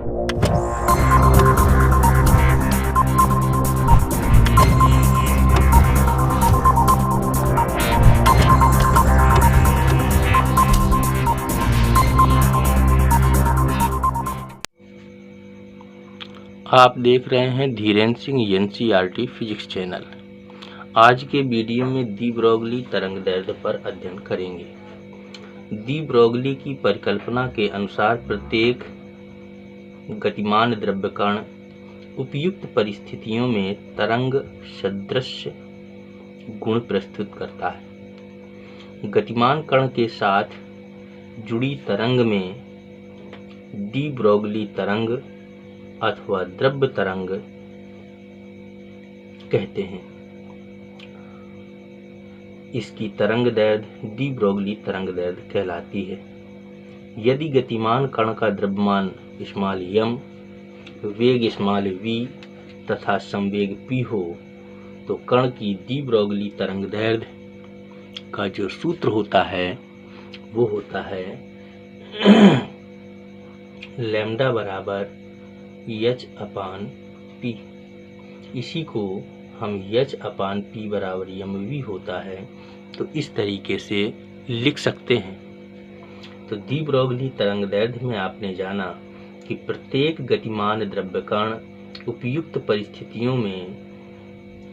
आप देख रहे हैं Dhirendra Singh NCERT physics channel. आज के वीडियो में डी ब्रोगली तरंगदैर्ध्य पर अध्ययन करेंगे। डी ब्रोगली की परिकल्पना के अनुसार प्रत्येक गतिमान द्रव्य कण उपयुक्त परिस्थितियों में तरंग सदृश गुण प्रस्तुत करता है। गतिमान कण के साथ जुड़ी तरंग में डी ब्रोगली तरंग अथवा द्रव्य तरंग कहते हैं। इसकी तरंगदैर्ध्य डी ब्रोगली तरंगदैर्ध्य कहलाती है। यदि गतिमान कण का द्रव्यमान स्मॉल m, वेग स्मॉल v तथा संवेग p हो तो कण की डी ब्रोगली तरंगदैर्ध्य का जो सूत्र होता है वो होता है लैम्डा बराबर h अपान p। इसी को हम h अपान p बराबर mv होता है तो इस तरीके से लिख सकते हैं। तो डी ब्रोगली तरंगदैर्ध्य में आपने जाना कि प्रत्येक गतिमान द्रव्य कण उपयुक्त परिस्थितियों में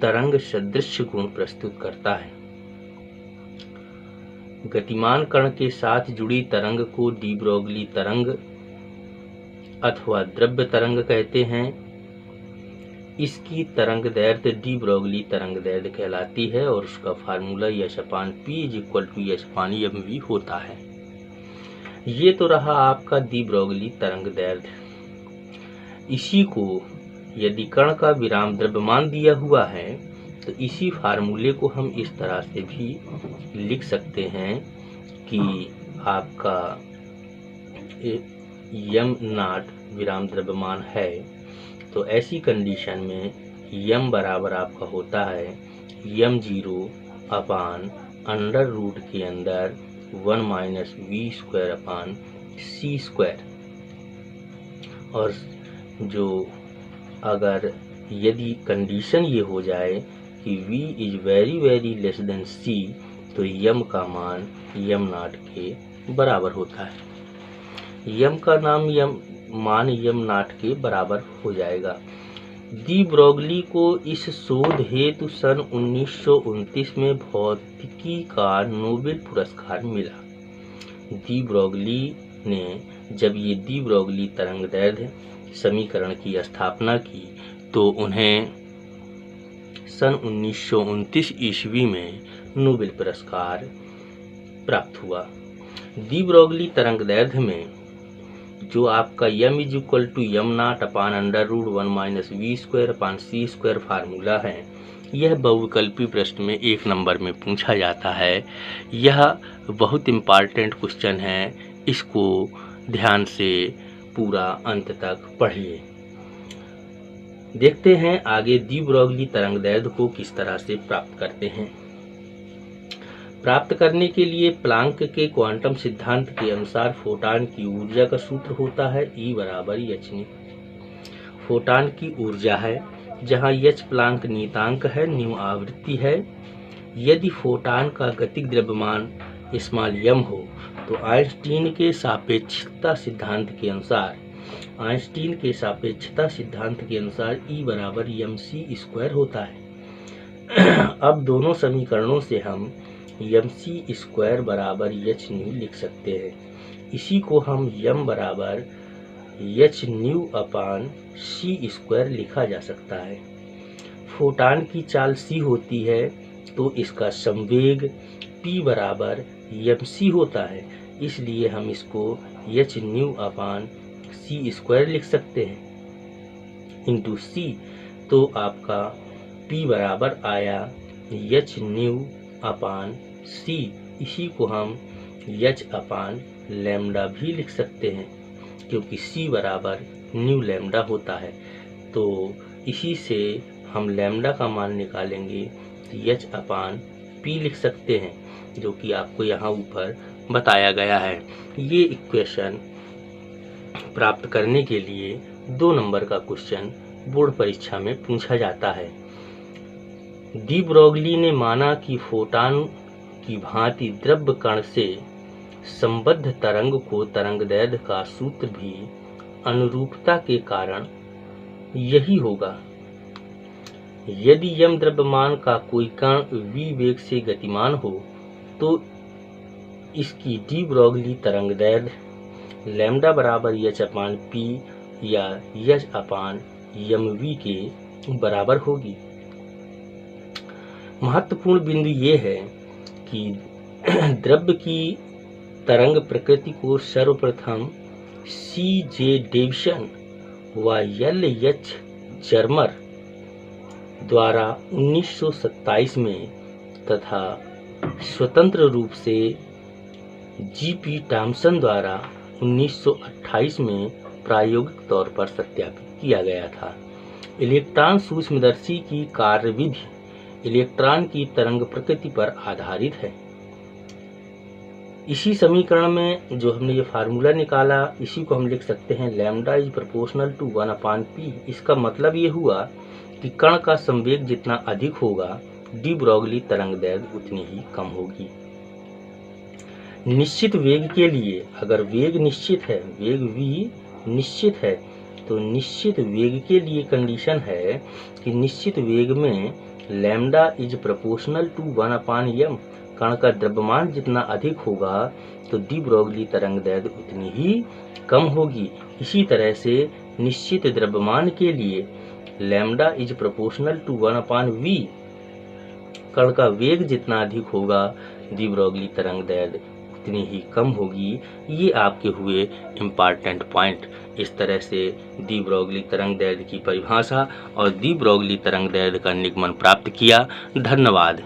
तरंग सदृश गुण प्रस्तुत करता है। गतिमान कण के साथ जुड़ी तरंग को डी ब्रोगली तरंग अथवा द्रव्य तरंग कहते हैं। इसकी तरंगदैर्ध्य डी ब्रोगली तरंगदैर्ध्य कहलाती है और उसका फार्मूला h अपान p = h अपान mv होता है। ये तो रहा आपका डी ब्रोगली तरंगदैर्ध्य। इसी को यदि कण का विराम द्रव्यमान दिया हुआ है तो इसी फार्मूले को हम इस तरह से भी लिख सकते हैं कि आपका m नॉट विराम द्रव्यमान है तो ऐसी कंडीशन में m बराबर आपका होता है m0 अपान अंडर रूट के अंदर 1 माइनस v² अपान c²। और जो अगर यदि कंडीशन ये हो जाए कि v is very very less than c तो m का मान m नॉट के बराबर होता है। m का मान m नॉट के बराबर हो जाएगा। डी ब्रोगली को इस शोध हेतु सन 1929 में भौतिकी का नोबेल पुरस्कार मिला। डी ब्रोगली ने जब ये डी ब्रोगली तरंगदैर्ध्य समीकरण की स्थापना की तो उन्हें सन 1929 ईस्वी में नोबेल पुरस्कार प्राप्त हुआ। डी ब्रोगली तरंगदैर्ध्य में जो आपका m = m naught upon under root 1 minus v² upon c² formula है, यह बहुविकल्पी प्रश्न में 1 नंबर में पूछा जाता है। यह बहुत इम्पॉर्टेंट क्वेश्चन है, इसको ध्यान से पूरा अंत तक पढ़िए। देखते हैं आगे डी ब्रोगली तरंगदैर्ध्य को किस तरह से प्राप्त करते हैं। प्राप्त करने के लिए प्लांक के क्वांटम सिद्धांत के अनुसार फोटॉन की ऊर्जा का सूत्र होता है E बराबर h। फोटॉन की ऊर्जा है जहां h प्लांक नियतांक है, न्यू आवृत्ति है। यदि फोटॉन का गतिक द्रव्यमान स्मॉल m हो तो आइंस्टीन के सापेक्षता सिद्धांत के अनुसार E बराबर mc² होता है। अब दोनों समीकरणों से हम mc² बराबर hν लिख सकते हैं। इसी को हम m बराबर hν अपान c² लिखा जा सकता है। फोटॉन की चाल c होती है तो इसका संवेग p बराबर mc होता है, इसलिए हम इसको hν अपान c² लिख सकते हैं इंटू c। तो आपका p बराबर आया hν अपान c। इसी को हम h अपान लैम्डा भी लिख सकते हैं क्योंकि c बराबर न्यू लैम्डा होता है। तो इसी से हम लैम्डा का मान निकालेंगे तो h अपान p लिख सकते हैं, जो कि आपको यहाँ ऊपर बताया गया है। ये इक्वेशन प्राप्त करने के लिए 2 नंबर का क्वेश्चन बोर्ड परीक्षा में पूछा जाता है। डी ब्रोगली ने माना कि फोटॉन की भांति द्रव्य कण से संबद्ध तरंग को तरंगदैर्घ्य का सूत्र भी अनुरूपता के कारण यही होगा। यदि यम द्रव्यमान का कोई कण v वेग से गतिमान हो तो इसकी डी ब्रोगली तरंगदैर्घ्य लैम्डा बराबर h/p या h/mv के बराबर होगी। महत्वपूर्ण बिंदु ये है कि द्रव्य की तरंग प्रकृति को सर्वप्रथम C.J. डेविसन व L.H. जर्मर द्वारा 1927 में तथा स्वतंत्र रूप से G.P. टॉमसन द्वारा 1928 में प्रायोगिक तौर पर सत्यापित किया गया था। इलेक्ट्रॉन सूक्ष्मदर्शी की कार्यविधि इलेक्ट्रॉन की तरंग प्रकृति पर आधारित है। इसी समीकरण में जो हमने ये फार्मूला निकाला, इसी को हम लिख सकते हैं lambda is proportional to 1/p। इसका मतलब ये हुआ कि कण का संवेग जितना अधिक होगा डी ब्रोगली तरंगदैर्घ्य उतनी ही कम होगी। निश्चित वेग के लिए अगर वेग निश्चित है, वेग v निश्चित है, तो निश्चित वेग के लिए कंडीशन है कि निश्चित वेग में lambda is proportional to 1/m। कण का द्रव्यमान जितना अधिक होगा तो डी ब्रोगली तरंगदैर्घ्य उतनी ही कम होगी। इसी तरह से निश्चित द्रव्यमान के लिए lambda is proportional to 1/v। कण का वेग जितना अधिक होगा डी ब्रोगली तरंगदैर्घ्य उतनी ही कम होगी। ये आपके हुए इम्पॉर्टेंट पॉइंट। इस तरह से डी ब्रोगली तरंगदैर्घ्य की परिभाषा और डी ब्रोगली तरंगदैर्घ्य का निगमन प्राप्त किया। धन्यवाद।